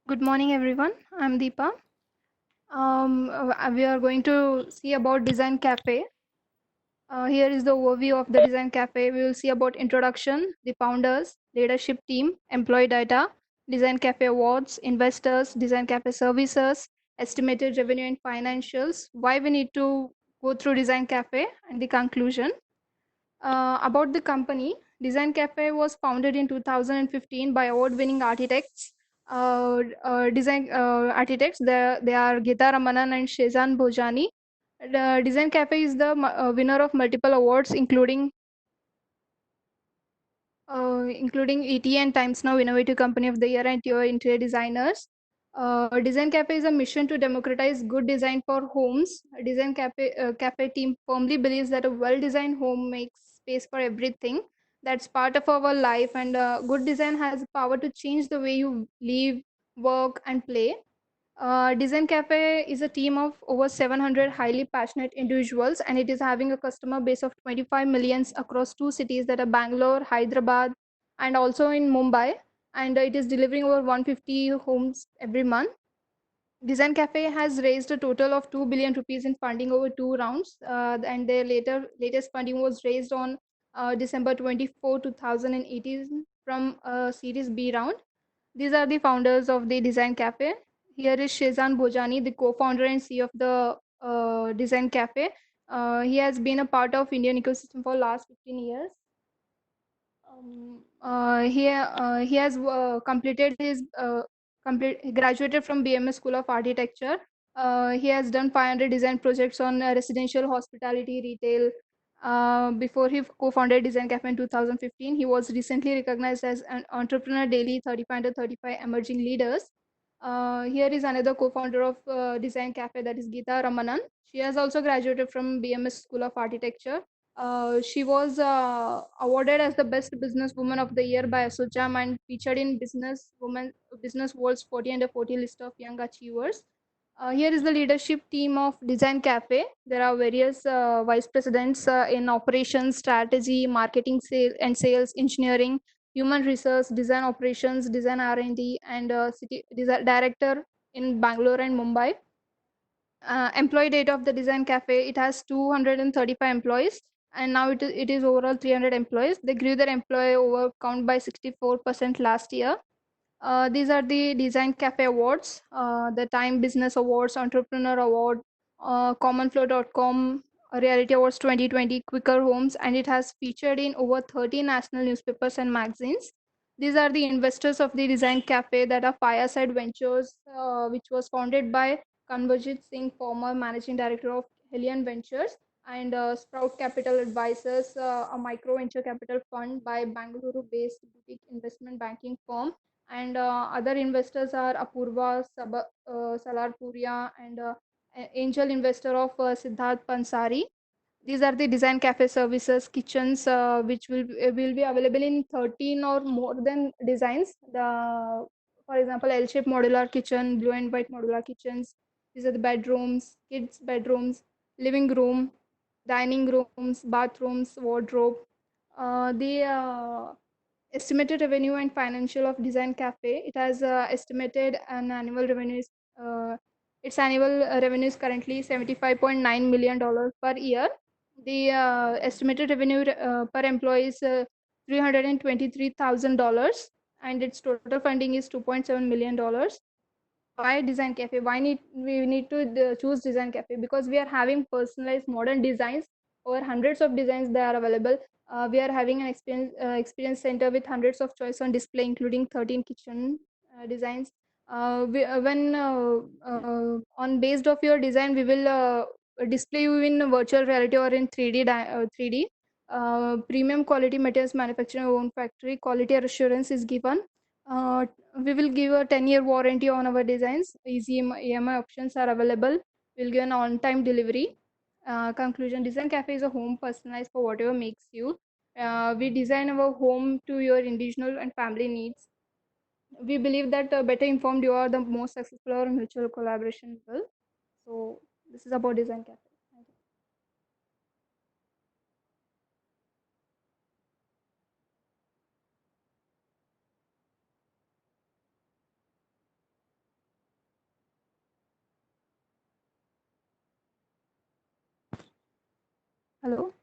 Good morning, everyone. I'm Deepa. We are going to see about Design Cafe. Here is the overview of the Design Cafe. We will see about introduction, the founders, leadership team, employee data, Design Cafe awards, investors, Design Cafe services, estimated revenue and financials, why we need to go through Design Cafe, and the conclusion. About the company, Design Cafe was founded in 2015 by award-winning architects. Design architects. They are Gita Ramanan and Shezan Bhojani. The Design Cafe is the winner of multiple awards, including ET and Times Now Innovative Company of the Year and Your Interior Designers. Design Cafe is a mission to democratize good design for homes. Cafe team firmly believes that a well-designed home makes space for everything. That's part of our life, and good design has the power to change the way you live, work, and play. Design Cafe is a team of over 700 highly passionate individuals, and it is having a customer base of 25 millions across two cities that are Bangalore, Hyderabad, and also in Mumbai. And it is delivering over 150 homes every month. Design Cafe has raised a total of 2 billion rupees in funding over two rounds, and their latest funding was raised on December 24, 2018, from a Series B round. These are the founders of the Design Cafe. Here is Shezan Bhojani, the co-founder and CEO of the Design Cafe. He has been a part of Indian ecosystem for last 15 years. He has completed his graduated from BMS School of Architecture. He has done 500 design projects on residential, hospitality, retail. Before he co-founded Design Cafe in 2015, he was recently recognized as an Entrepreneur Daily 35 under 35 Emerging Leaders. Here is another co-founder of Design Cafe, that is Geeta Ramanan. She has also graduated from BMS School of Architecture. She was awarded as the best businesswoman of the year by Asojam and featured in Business World's 40 under 40 list of young achievers. Here is the leadership team of Design Cafe. There are various vice presidents in operations, strategy, marketing, sales, engineering, human research, design operations, design R&D, and city design director in Bangalore and Mumbai. Employee data of the Design Cafe, it has 235 employees, and now it is overall 300 employees. They grew their employee over count by 64% last year. These are the Design Cafe awards, the Time Business Awards, Entrepreneur Award, commonflow.com Reality Awards 2020, Quicker Homes, and it has featured in over 30 national newspapers and magazines. These are the investors of the Design Cafe, that are Fireside Ventures, which was founded by Kanwarjit Singh, former managing director of Helion Ventures, and Sprout Capital Advisors, a micro venture capital fund by Bangalore-based boutique investment banking firm. And other investors are Apurva Salarpuria, and angel investor of Siddharth Pansari. These are the Design Cafe services, kitchens, which will be available in 13 or more than designs. For example, L-shaped modular kitchen, blue and white modular kitchens. These are the bedrooms, kids' bedrooms, living room, dining rooms, bathrooms, wardrobe. The estimated revenue and financial of Design Cafe. It has estimated an annual revenue. Its annual revenue is currently $75.9 million per year. The estimated revenue per employee is $323,000, and its total funding is $2.7 million. Why Design Cafe? We need to choose Design Cafe? Because we are having personalized modern designs. Over hundreds of designs they are available. We are having an experience center with hundreds of choice on display, including 13 kitchen designs. When on based of your design, we will display you in virtual reality or in 3D. Premium quality materials manufacturing own factory. Quality assurance is given. We will give a 10-year warranty on our designs. Easy EMI options are available. We'll give an on-time delivery. Conclusion: Design Cafe is a home personalized for whatever makes you. We design our home to your individual and family needs. We believe that better informed you are, the more successful our mutual collaboration will. So this is about Design Cafe. Thank you. Hello.